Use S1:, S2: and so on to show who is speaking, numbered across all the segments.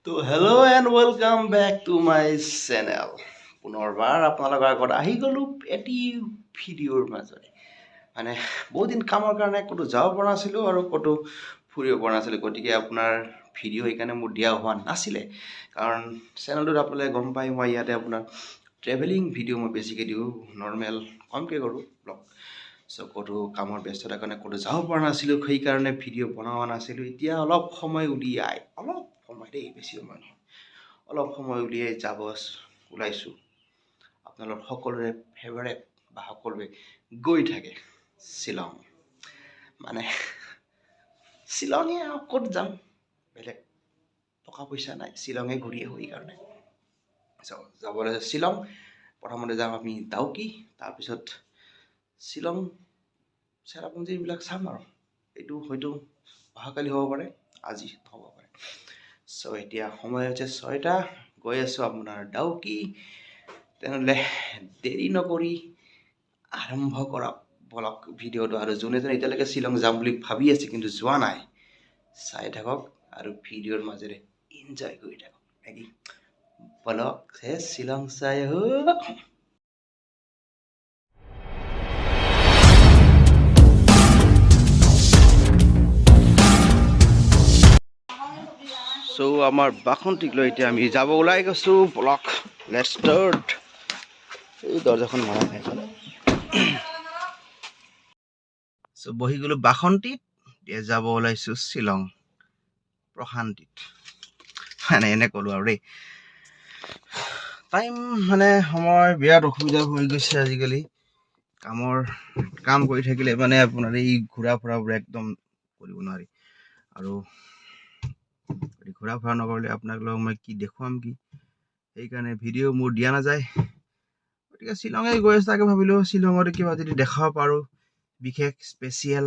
S1: তো hello' and welcome back to my channel. পুনৰবাৰ আপোনালোকৰ আগত আহি গ'লোঁ এটি ভিডিঅ'ৰ মাজতে। মানে বহুত দিন কামৰ কাৰণে ক'তো যাব পৰা নাছিলোঁ আৰু ক'তো ফুৰিব পৰা নাছিলোঁ, গতিকে আপোনাৰ ভিডিঅ' সেইকাৰণে মোৰ দিয়া হোৱা নাছিলে। কাৰণ চেনেলটোত আপোনালোকে গম পায় মই ইয়াতে আপোনাৰ ট্ৰেভেলিং ভিডিঅ' মই বেছিকৈ দিওঁ, নৰ্মেল কমকৈ কৰোঁ ব্লগ। চ' ক'তো কামৰ ব্যস্ততাৰ কাৰণে ক'তো যাব পৰা নাছিলোঁ, সেইকাৰণে ভিডিঅ' বনোৱা নাছিলোঁ। এতিয়া অলপ সময় উলিয়াই দেই, বেছি সময় নহয়, অলপ সময় উলিয়াই যাব ওলাইছোঁ আপোনালোক সকলোৰে ফেভাৰেট বা সকলোৱে গৈ থাকে শ্বিলং। মানে শ্বিলঙে আৰু ক'ত যাম, বেলেগ টকা পইচা নাই, শ্বিলঙে ঘূৰি আহোঁ সেইকাৰণে। যাব ওলাইছোঁ শ্বিলং। প্ৰথমতে যাম আমি ডাউকি, তাৰপিছত শ্বিলং চেৰাপুঞ্জী এইবিলাক চাম আৰু এইটো হয়তো অহাকালি হ'ব পাৰে, আজি হ'ব পাৰে। চ' এতিয়া সময় হৈছে 6টা, গৈ আছোঁ আপোনাৰ ডাউকি। তেনেহ'লে দেৰি নকৰি আৰম্ভ কৰা বলক ভিডিঅ'টো। আৰু যোনে যোনে এতিয়ালৈকে শ্বিলং যাম বুলি ভাবি আছে কিন্তু যোৱা নাই, চাই থাকক আৰু ভিডিঅ'ৰ মাজেৰে এনজয় কৰি থাকক। ৰেডি বলক হে শ্বিলং চাই আহক। চ' আমাৰ বাসন্তীক লৈ এতিয়া আমি যাব ওলাই গৈছোঁ ব্লক। Let's start. এই দৰ্জাখন মৰা নাই। চ' বহি গ'লোঁ বাসন্তীত, এতিয়া যাব ওলাইছোঁ শ্বিলং প্ৰশান্তিত। মানে এনে ক'লোঁ আৰু দেই, টাইম মানে সময় বিৰাট অসুবিধা হৈ গৈছে আজিকালি। কাম কৰি থাকিলে মানে আপোনাৰ এই ঘূৰা ফুৰাবোৰ একদম কৰিব নোৱাৰি। আৰু ঘূৰা ফুৰা নকৰিলে আপোনালোকক মই কি দেখুৱাম কি, সেইকাৰণে ভিডিঅ' মোৰ দিয়া নাযায়। গতিকে শ্বিলঙে গৈ আছোঁ, তাকে ভাবিলোঁ শ্বিলঙত কিবা যদি দেখাব পাৰোঁ বিশেষ স্পেচিয়েল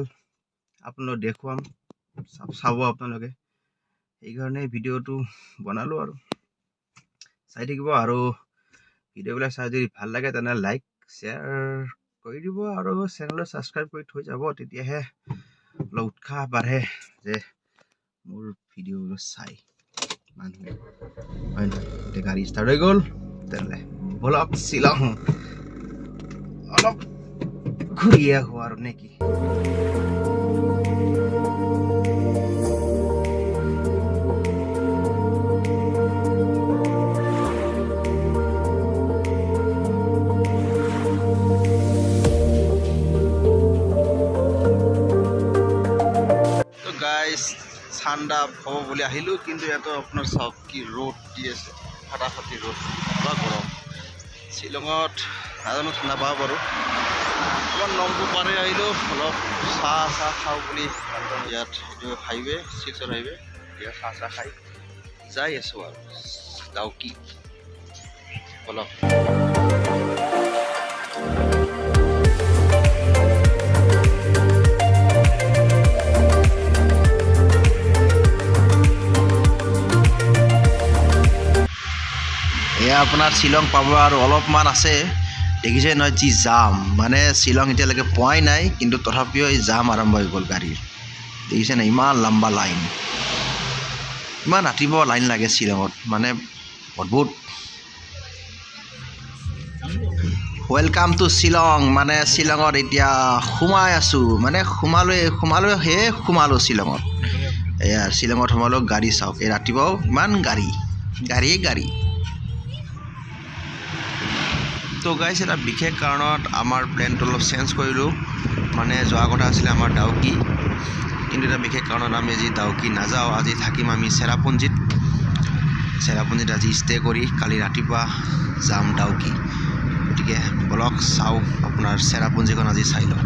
S1: আপোনালোকক দেখুৱাম, চাব আপোনালোকে। সেইকাৰণে ভিডিঅ'টো বনালোঁ আৰু চাই থাকিব। আৰু ভিডিঅ'বিলাক চাই যদি ভাল লাগে তেনেহ'লে লাইক শ্বেয়াৰ কৰি দিব আৰু চেনেলটো ছাবস্ক্ৰাইব কৰি থৈ যাব, তেতিয়াহে অলপ উৎসাহ বাঢ়ে যে মোৰ ভিডিঅ'বোৰ চাই মানুহে, হয় নহয়। এতিয়া গাড়ী ষ্টাৰ্ট হৈ গ'ল, তেনেহ'লে বলক শ্বিলং অলপ ঘূৰি আহোঁ আৰু নে কি। ঠাণ্ডা হ'ব বুলি আহিলোঁ, কিন্তু ইয়াতো আপোনাৰ চাওক কি ৰ'দ দি আছে, ফাটাফাটি ৰ'দ, পুৰা গৰম। শ্বিলঙত নাজানো ঠাণ্ডা পাব বাৰু। অকণমান নমটো পানী আহিলোঁ, অলপ চাহ খাওঁ বুলি। ইয়াত এইটো হাইৱে 6 হাইৱে, ইয়াত চাহ খাই যাই আছোঁ আৰু ডাউকি বলক। এয়া আপোনাৰ শ্বিলং পাব আৰু অলপমান আছে, দেখিছে নহয় যি জাম। মানে শ্বিলং এতিয়ালৈকে পোৱাই নাই, কিন্তু তথাপিও এই জাম আৰম্ভ হৈ গ'ল গাড়ীৰ, দেখিছে নাই ইমান লম্বা লাইন। ইমান ৰাতিপুৱা লাইন লাগে শ্বিলঙত, মানে অদ্ভুত। Welcome to Shillong. মানে শ্বিলঙত এতিয়া সোমাই আছোঁ, মানে সোমালোঁ শ্বিলঙত। এয়া শ্বিলঙত সোমালোঁ, গাড়ী চাওক, এই ৰাতিপুৱাও ইমান গাড়ী। তো গাইছ, এটা বিশেষ কাৰণত আমাৰ প্লেনটো অলপ চেঞ্জ কৰিলোঁ। মানে যোৱা কথা আছিলে আমাৰ ডাউকি, কিন্তু এটা বিশেষ কাৰণত আমি আজি ডাউকি নাযাওঁ। আজি থাকিম আমি চেৰাপুঞ্জীত আজি ষ্টে কৰি কালি ৰাতিপুৱা যাম ডাউকি। গতিকে বলক চাওঁ, আপোনাৰ চেৰাপুঞ্জীখন আজি চাই লওঁ।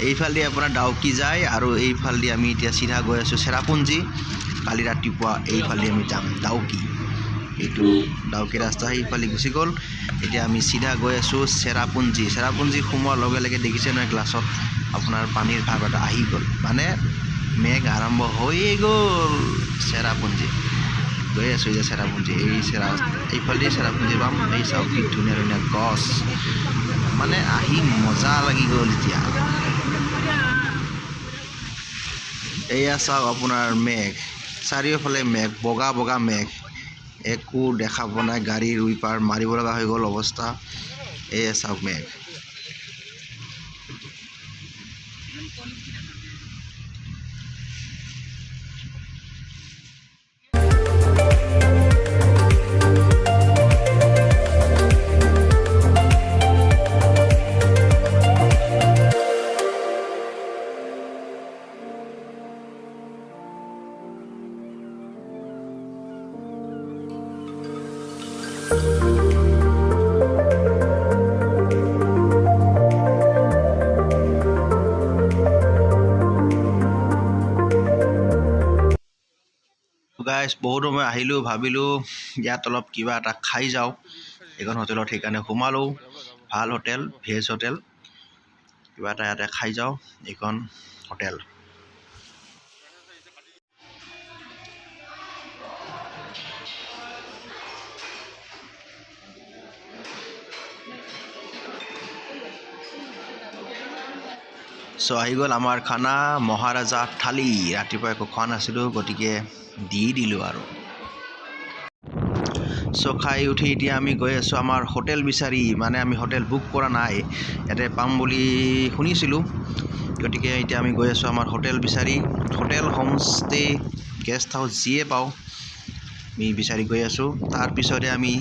S1: এইফালেদি আপোনাৰ ডাউকি যায় আৰু এইফালেদি আমি এতিয়া চিধা গৈ আছোঁ চেৰাপুঞ্জী। কালি ৰাতিপুৱা এইফালে আমি যাম ডাউকি। এইটো ডাউকি ৰাস্তা সেইফালে গুচি গ'ল, এতিয়া আমি চিধা গৈ আছোঁ চেৰাপুঞ্জী সোমোৱাৰ লগে লগে দেখিছে নহয় গ্লাছত আপোনাৰ পানীৰ ভাৱ এটা আহি গ'ল, মানে মেঘ আৰম্ভ হৈয়ে গ'ল। চেৰাপুঞ্জী গৈ আছোঁ এতিয়া চেৰাপুঞ্জী। এইফালে চেৰাপুঞ্জী পাম। এই চাওক কি ধুনীয়া ধুনীয়া গছ, মানে আহি মজা লাগি গ'ল এতিয়া। এয়া চাওক আপোনাৰ মেঘ, চাৰিওফালে মেঘ, বগা বগা মেঘ, একো দেখা পোৱা নাই, গাড়ী ৰুই পাৰ মাৰিব লগা হৈ গ'ল অৱস্থা। এয়া চাওক মেঘ। গাইজ বহুত সময় আহিলোঁ, ভাবিলোঁ ইয়াত অলপ কিবা এটা খাই যাওঁ। এইখন হোটেলত সেইকাৰণে সোমালোঁ। ভাল হোটেল, ভেজ হোটেল, কিবা এটা ইয়াতে খাই যাওঁ। এইখন হোটেল আহি গ'ল আমাৰ খানা, মহাৰাজা থালি। ৰাতিপুৱা একো খোৱা নাছিলোঁ, গতিকে দি দিলোঁ আৰু। খাই উঠি এতিয়া আমি গৈ আছোঁ আমাৰ হোটেল বিচাৰি। মানে আমি হোটেল বুক কৰা নাই, ইয়াতে পাম বুলি শুনিছিলোঁ, গতিকে এতিয়া আমি গৈ আছোঁ আমাৰ হোটেল বিচাৰি। হোটেল, হোমষ্টে, গেষ্ট হাউচ যিয়ে পাওঁ আমি বিচাৰি গৈ আছোঁ। তাৰপিছতে আমি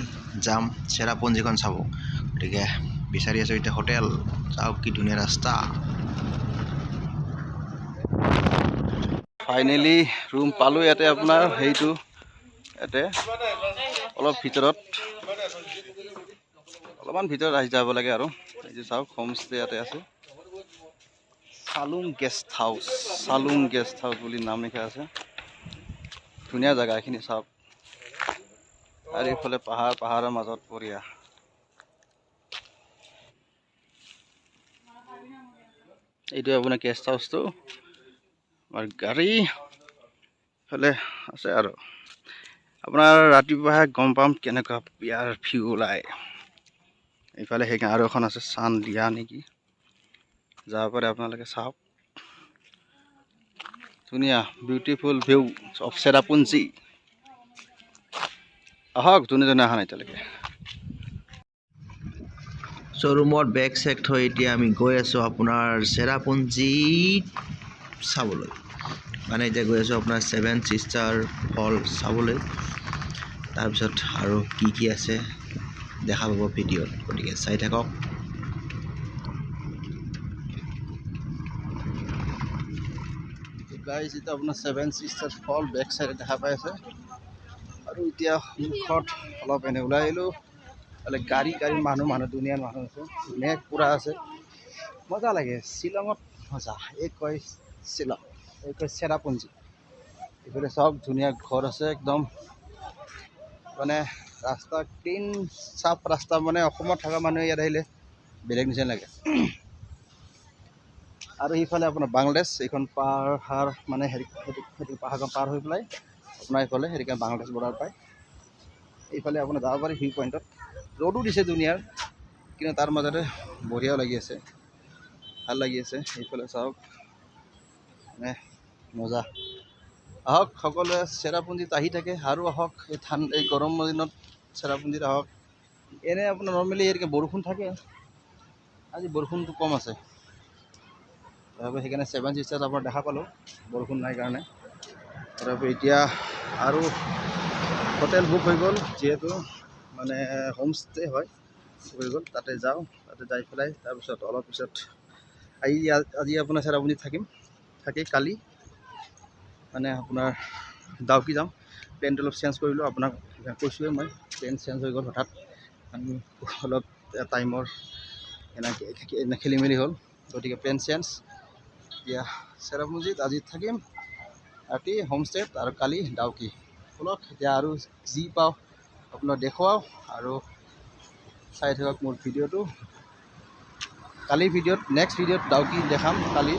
S1: যাম চেৰাপুঞ্জীখন চাব, গতিকে বিচাৰি আছোঁ এতিয়া হোটেল। চাওক কি ধুনীয়া ৰাস্তা। ফাইনেলি ৰুম পালোঁ। ইয়াতে আপোনাৰ হেৰিটো ইয়াতে অলপ ভিতৰত, অলপমান ভিতৰত আহি যাব লাগে আৰু। এই যে চাওক হোমষ্টে ইয়াতে আছে, চালুং গেষ্ট হাউচ, চালুং গেষ্ট হাউচ বুলি নাম লিখা আছে। ধুনীয়া জেগা এইখিনি চাওক, আৰু এইফালে পাহাৰ, পাহাৰৰ মাজত বঢ়িয়া। এইটো আপোনাৰ গেষ্ট হাউচটো, আমাৰ গাড়ী ফালে আছে আৰু আপোনাৰ ৰাতিপুৱাহে গম পাম কেনেকুৱা ইয়াৰ ভিউ ওলায়। এইফালে সেইকাৰণে আৰু এখন আছে, চান দিয়া নেকি, যাব পাৰে আপোনালোকে চাওক। ধুনীয়া বিউটিফুল ভিউ অফ চেৰাপুঞ্জী। আহক, যোনে যোনে অহা নাই এতিয়ালৈকে। ৰুমত বেগ চেগ থৈ এতিয়া আমি গৈ আছোঁ আপোনাৰ চেৰাপুঞ্জী চাবলৈ। মানে এতিয়া গৈ আছোঁ আপোনাৰ 7 ছিষ্টাৰ ফল চাবলৈ। তাৰপিছত আৰু কি কি আছে দেখা পাব ভিডিঅ'ত, গতিকে চাই থাকক। গাইজ, এতিয়া আপোনাৰ 7 ছিষ্টাৰ ফল বেক চাইডে দেখা পাই আছে। আৰু এতিয়া মুখত অলপ এনে ওলাই আহিলোঁ। গাড়ী মানুহ দুনিয়াৰ মানুহ আছে, মেঘ পুৰা আছে, মজা লাগে। শ্বিলঙত মজা, এই কয় শ্বিলং, এই কয় চেৰাপুঞ্জী। এইফালে চব ধুনীয়া ঘৰ আছে, একদম মানে ৰাস্তা ক্লিন, চাফ ৰাস্তা। মানে অসমত থকা মানুহে ইয়াত আহিলে বেলেগ নিচিনা লাগে। আৰু সিফালে আপোনাৰ বাংলাদেশ, এইখন পাহাৰ মানে সেইটো পাহাৰখন পাৰ হৈ পেলাই আপোনাৰ এইফালে হেৰিখন বাংলাদেশ বৰ্ডাৰ পায়। এইফালে আপোনাৰ যাব পাৰি ভিউ পইণ্টত। ৰ'দো দিছে দুনিয়াৰ, কিন্তু তাৰ মাজতে বঢ়িয়াও লাগি আছে, ভাল লাগি আছে। এইফালে চাওক, মানে মজা। আহক সকলোৱে, চেৰাপুঞ্জীত আহি থাকে আৰু আহক। এই গৰমৰ দিনত চেৰাপুঞ্জীত আহক। এনে আপোনাৰ নৰ্মেলি হেৰিকৈ বৰষুণ থাকে, আজি বৰষুণটো কম আছে, সেইকাৰণে 7 ছিষ্টাৰ্ছ আপোনাৰ দেখা পালোঁ, বৰষুণ নাই কাৰণে। তাৰপৰা এতিয়া আৰু হোটেল বুক হৈ গ'ল, যিহেতু মানে হোমষ্টে হয়, হৈ গ'ল। তাতে যাওঁ, তাতে যাই পেলাই তাৰপিছত অলপ পিছত আজি আপোনাৰ চেৰাপুঞ্জীত থাকিম, থাকি কালি মানে আপোনাৰ ডাউকি যাম। প্লেনটো অলপ চেঞ্জ কৰিলোঁ, আপোনাক কৈছোঁৱে মই, প্লেন চেঞ্জ হৈ গ'ল হঠাৎ। আমি অলপ টাইমৰ খেলি মেলি হ'ল, গতিকে প্লেন চেঞ্জ। এতিয়া চেৰাপুঞ্জীত আজি থাকিম ৰাতি হোমষ্টেত, আৰু কালি ডাউকি। ব'লক এতিয়া আৰু যি পাওঁ আপোনাক দেখুৱাওঁ, আৰু চাই থাকক মোৰ ভিডিঅ'টো। কালিৰ ভিডিঅ'ত, নেক্সট ভিডিঅ'ত ডাউকি দেখাম। কালি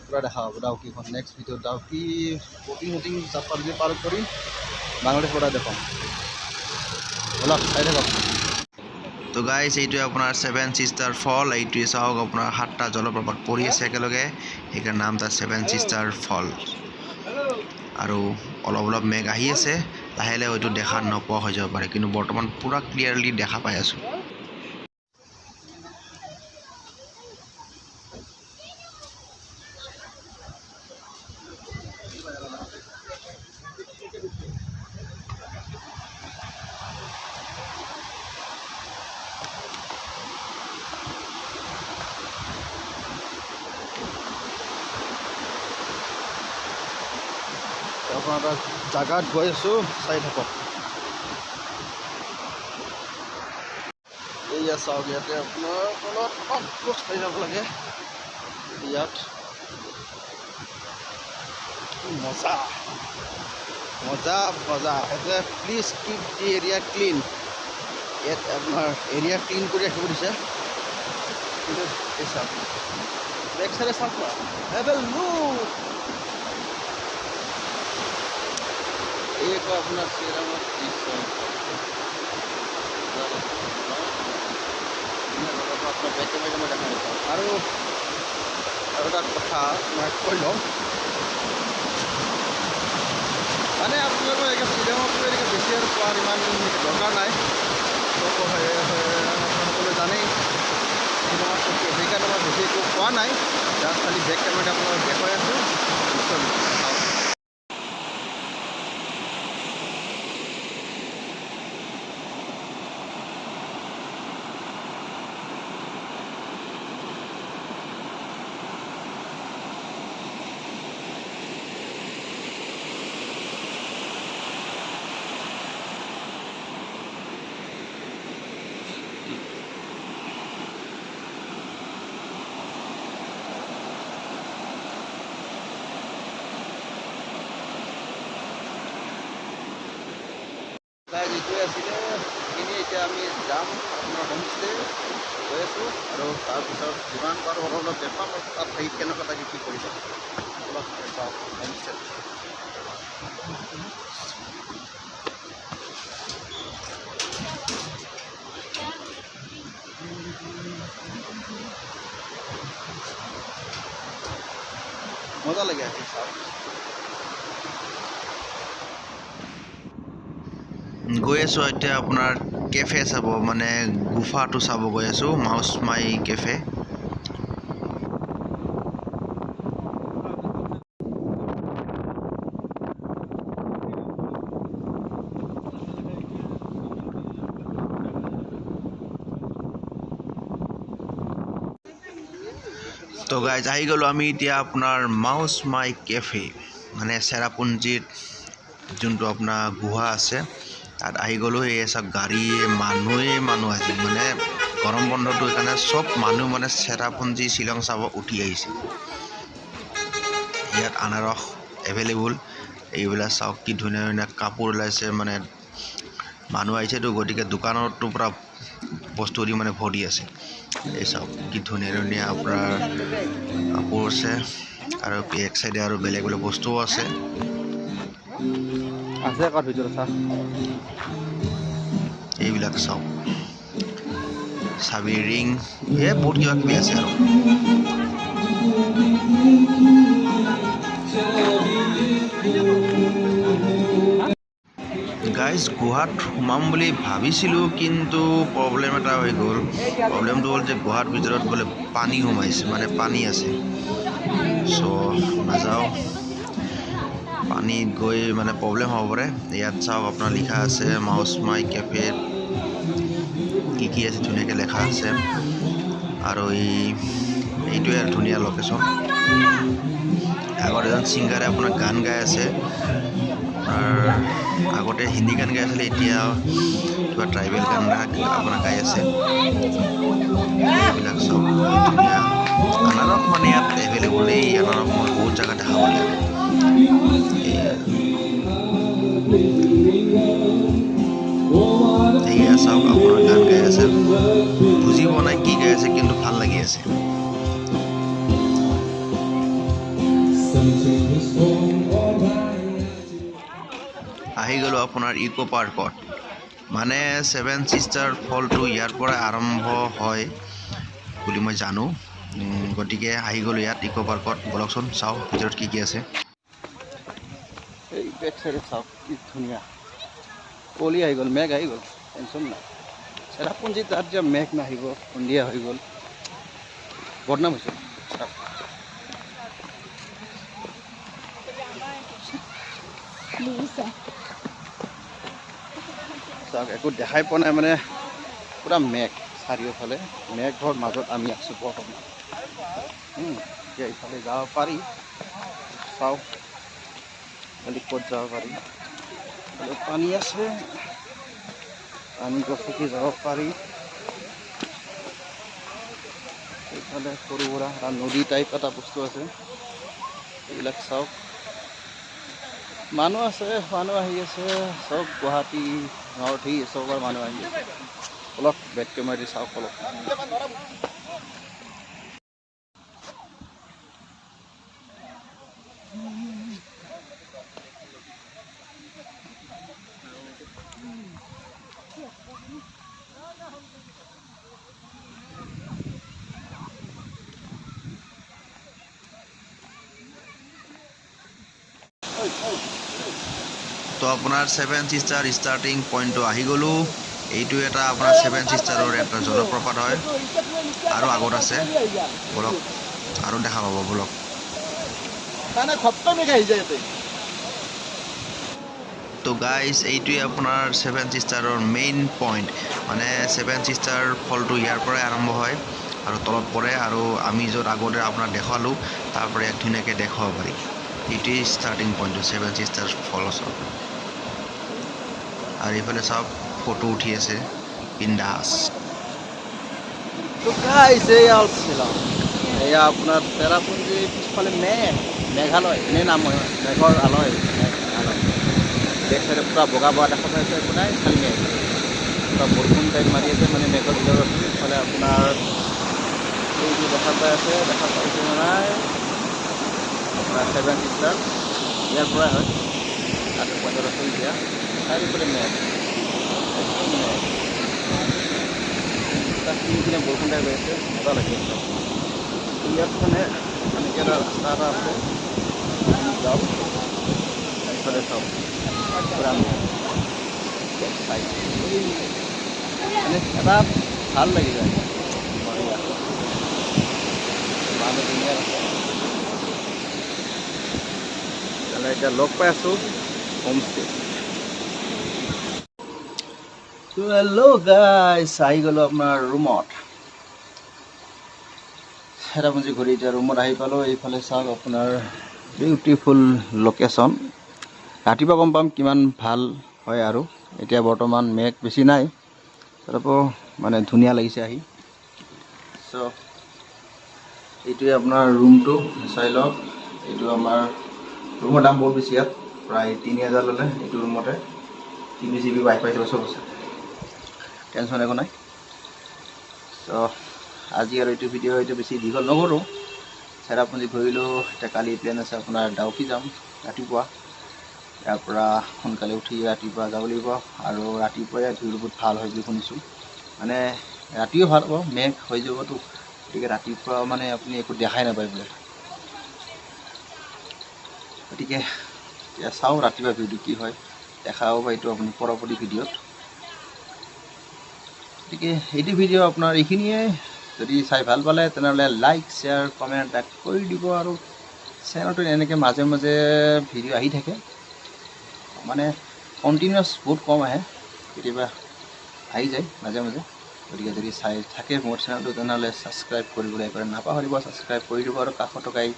S1: পূৰা দেখা হ'ব ডাউকিখন। নেক্সট ভিডিঅ'ত ডাউকি বোটিং চাফাৰী পাৰ কৰি বাংলাদেশ পৰা দেখাম। ব'লক চাই থাকক। তো গাইজ এইটোৱে আপোনাৰ 7 সিষ্টাৰ ফল এইটোৱে চাওক আপোনাৰ 7টা জলপ্ৰপাত পৰি আছে একেলগে সেইকাৰ নাম তাৰ 7 সিষ্টাৰ ফল আৰু অলপ মেঘ আহি আছে লাহে লাহে হয়তো দেখা নোপোৱা হৈ যাব পাৰে কিন্তু বৰ্তমান পুৰা ক্লিয়াৰলি দেখা পাই আছো আপোনাৰ জাগাত গৈ আছো চাই থাকক এইয়া চাওক ইয়াতে আপোনাৰ অলপ খোজ কাঢ়ি যাব লাগে ইয়াত মজা মজা মজা এতিয়া please keep the area clean ইয়াত আপোনাৰ এৰিয়া ক্লিন কৰি ৰাখিব দিছে কিন্তু এই চাওক বেক চাইডে চাওক एक अपना चेरापुंजी अपना बैके में देखा और कथा मैं কৈ লওঁ মানে আপোনালোকৰ এই শ্ৰীৰামপুৰ এনেকৈ বেছি আৰু পোৱাৰ ইমান দৰকাৰ নাই সকলোৱে জানেই সেইকাৰণে মই বেছি একো পোৱা নাই জাষ্ট খালি বেক কেমেৰাত আপোনালোকক দেখুৱাই আছোঁ যিটোৱে আছিলে সেইখিনি এতিয়া আমি যাম আপোনাৰ হোমষ্টে গৈ আছোঁ আৰু তাৰপিছত যিমান পাৰোঁ অলপ দেখুৱাম তাত থাকি কেনেকুৱা লাগে কি কৰিছে অলপ দেখুৱাম হোমষ্টে মজা লাগে আহি চাওক গৈ আছোঁ এতিয়া আপোনাৰ কেফে চাব মানে গুফাটো চাব গৈ আছোঁ মাউচ মাই কেফে তো গাইজ আহি গ'লোঁ আমি এতিয়া আপোনাৰ মাউচ মাই কেফে মানে চেৰাপুঞ্জীত যোনটো আপোনাৰ গুহা আছে তাত আহি গ'লোঁ এই চব গাড়ীয়ে মানুহ আজি মানে গৰম বন্ধটো সেইকাৰণে চব মানুহ মানে চেৰাপুঞ্জী শ্বিলং চাব উঠি আহিছে ইয়াত আনাৰস এভেইলেবল এইবিলাক চাওক কি ধুনীয়া ধুনীয়া কাপোৰ ওলাইছে মানে মানুহ আহিছেতো গতিকে দোকানতো পুৰা বস্তু দি মানে ভৰি আছে এই চাওক কি ধুনীয়া ধুনীয়া আপোনাৰ কাপোৰ আছে আৰু এক চাইডে আৰু বেলেগ বেলেগ বস্তুও আছে কাৰ ভিতৰত চা এইবিলাক চাওক চাবি ৰিং বহুত কিবা কিবি আছে আৰু গাইজ গুহাত সোমাম বুলি ভাবিছিলোঁ কিন্তু প্ৰব্লেম এটা হৈ গ'ল প্ৰব্লেমটো হ'ল যে গুহাৰ ভিতৰত বোলে পানী সোমাইছে মানে পানী আছে চ' নাযাওঁ পানীত গৈ মানে প্ৰব্লেম হ'ব পাৰে ইয়াত চাওক আপোনাৰ লিখা আছে মাউচ মাই কেফে কি আছে ধুনীয়াকৈ লেখা আছে আৰু এইটোৱে আৰু ধুনীয়া লোকেশ্যন আগত এজন ছিংগাৰে আপোনাৰ গান গাই আছে আগতে হিন্দী গান গাই আছিলে এতিয়া কিবা ট্ৰাইবেল গান আপোনাৰ গাই আছে এইবিলাক চব ধুনীয়া আনাৰস মানে ইয়াত এভেইলেবল এই আনাৰস মই বহুত জেগা দেখা পালোঁ এয়া চাওক আপোনাৰ গান গাই আছে বুজি পোৱা নাই কি গাই আছে কিন্তু ভাল লাগি আছে আহি গ'লোঁ আপোনাৰ ইকো পাৰ্কত মানে ছেভেন ছিষ্টাৰ ফলটো ইয়াৰ পৰা আৰম্ভ হয় বুলি মই জানো। গতিকে আহি গ'লো ইয়াত ইক' পাৰ্কত। বলকচোন চাওঁ ভিতৰত কি আছে। এই বেক চাইডে চাওক কি ধুনীয়া কলি আহি গ'ল, মেঘ আহি গ'ল, টেনশ্যন নাই। চেৰাপুঞ্জী তাত যে মেঘ নাহিব, সন্ধিয়া হৈ গ'ল, বদনাম হৈছে। চাওক একো দেখাই পোৱা নাই, মানে পুৰা মেঘ চাৰিওফালে, মেঘৰ মাজত আমি আছোঁ বৰ্তমান। এতিয়া ইফালে যাব পাৰি, চাওঁ খালি ক'ত যাব পাৰি। পানী আছে, পানী গছকি যাব পাৰি। এইফালে সৰু সুৰা এটা নদী টাইপ এটা বস্তু আছে, এইবিলাক চাওক। মানুহ আছে, মানুহ আহি আছে, চব গুৱাহাটী নৰ্থ ইষ্ট চবৰ মানুহ আহি আছে। অলপ বেক কেমেৰা দি চাওক অলপ। তো আপোনাৰ ছেভেন ছিষ্টাৰ ষ্টাৰ্টিং পইণ্টটো আহি গ'লোঁ। এইটো এটা আপোনাৰ ছেভেন ছিষ্টাৰৰ এটা জলপ্ৰপাত হয়, আৰু আগত আছে, বলক আৰু দেখা পাব বলক। তো গাইজ এইটোৱে আপোনাৰ ছেভেন ছিষ্টাৰৰ মেইন পইণ্ট, মানে ছেভেন ছিষ্টাৰ ফলটো ইয়াৰ পৰাই আৰম্ভ হয় আৰু তলত পৰে, আৰু আমি য'ত আগতে আপোনাক দেখুৱালোঁ তাৰ পৰা এক ধুনীয়াকৈ দেখুৱাব পাৰি। এইটোৱেই ষ্টাৰ্টিং পইণ্টটো ছেভেন ছিষ্টাৰ ফলছৰ। আৰু এইফালে চাওক ফটো উঠি আছে বিন্দাছ। তো গাইজ এয়া শ্বিলং, এয়া আপোনাৰ চেৰাপুঞ্জী, পিছফালে মেঘালয়, এনেই নাম হয়, মেঘৰ আলয়, মেঘালয়। বেক চাইডে পুৰা বগা বগা দেখা পাই আছে, একো নাই, খালি মেঘ, পুৰা বৰষুণ টাইপ মাৰি আছে, মানে মেঘৰ ভিতৰত আছে। ইফালে আপোনাৰ এইটো দেখা পাই আছে, দেখা পাইছে নাই আপোনাৰ ছেভেন ছিষ্টাৰ, ইয়াৰ পৰাই হয়, তাতে পইণ্টত আছে। এতিয়া চাৰিওফালে মেঘ, একদম মেঘ, তাত কিনে বৰষুণ টাইপ হৈ আছে, মজা লাগি আছে। ইয়াত মানে এনেকৈ এটা ৰাস্তা এটা আছে, যাওক এইফালে চাওক, পুৰা মেঘ, মানে এটা ভাল লাগি যায়। মানুহ ধুনীয়া আছে, এতিয়া লগ পাই আছোঁ হোমষ্টে। তো হেল্ল' গাইজ, আহি গ'লোঁ আপোনাৰ ৰুমত। চেৰাপুঞ্জী ঘূৰি এতিয়া ৰুমত আহি পালোঁ। এইফালে চাওক আপোনাৰ বিউটিফুল লোকেশ্যন। ৰাতিপুৱা গম পাম কিমান ভাল হয়, আৰু এতিয়া বৰ্তমান মেঘ বেছি নাই, তথাপিও মানে ধুনীয়া লাগিছে আহি। চ' এইটোৱে আপোনাৰ ৰুমটো, চাই লওক। এইটো আমাৰ ৰুমৰ দাম বহুত বেছি, ইয়াত প্ৰায় 3000 ল'লে এইটো ৰুমতে। 3 GB ৱাইফাই চব আছে, টেনশ্যন একো নাই। চ' আজি আৰু এইটো ভিডিঅ' এইটো বেছি দীঘল নকৰোঁ। চেৰাপুঞ্জী ঘূৰিলোঁ, এতিয়া কালি প্লেন আছে আপোনাৰ ডাউকি যাম ৰাতিপুৱা। ইয়াৰ পৰা সোনকালে উঠি ৰাতিপুৱা যাব লাগিব, আৰু ৰাতিপুৱাই ভিউটো বহুত ভাল হয় বুলি শুনিছোঁ। মানে ৰাতিও ভাল হ'ব, মেঘ হৈ যাবতো, গতিকে ৰাতিপুৱা মানে আপুনি একো দেখাই নাপায় বোলে। গতিকে এতিয়া চাওঁ ৰাতিপুৱা ভিউটো কি হয়, দেখা হ'ব এইটো আপুনি পৰৱৰ্তী ভিডিঅ'ত। গতিকে এইটো ভিডিঅ' আপোনাৰ এইখিনিয়ে। যদি চাই ভাল পালে তেনেহ'লে লাইক, শ্বেয়াৰ, কমেণ্ট এটা কৰি দিব, আৰু চেনেলটোত এনেকৈ মাজে মাজে ভিডিঅ' আহি থাকে, মানে কণ্টিনিউৱাছ বহুত কম আহে, কেতিয়াবা আহি যায় মাজে মাজে। গতিকে যদি চাই থাকে মোৰ চেনেলটো তেনেহ'লে ছাবস্ক্ৰাইব কৰিবলৈ একেবাৰে নাপাহৰিব, ছাবস্ক্ৰাইব কৰি দিব, আৰু কাষত থকা এই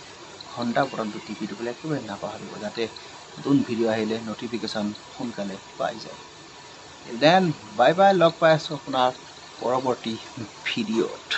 S1: ঘণ্টা বটনটো টিপি দিবলৈ একেবাৰে নাপাহৰিব, যাতে নতুন ভিডিঅ' আহিলে ন'টিফিকেশ্যন সোনকালে পাই যায়। দেন বাই বাই, লগ পাই আছোঁ আপোনাৰ পৰৱৰ্তী ভিডিঅ'ত।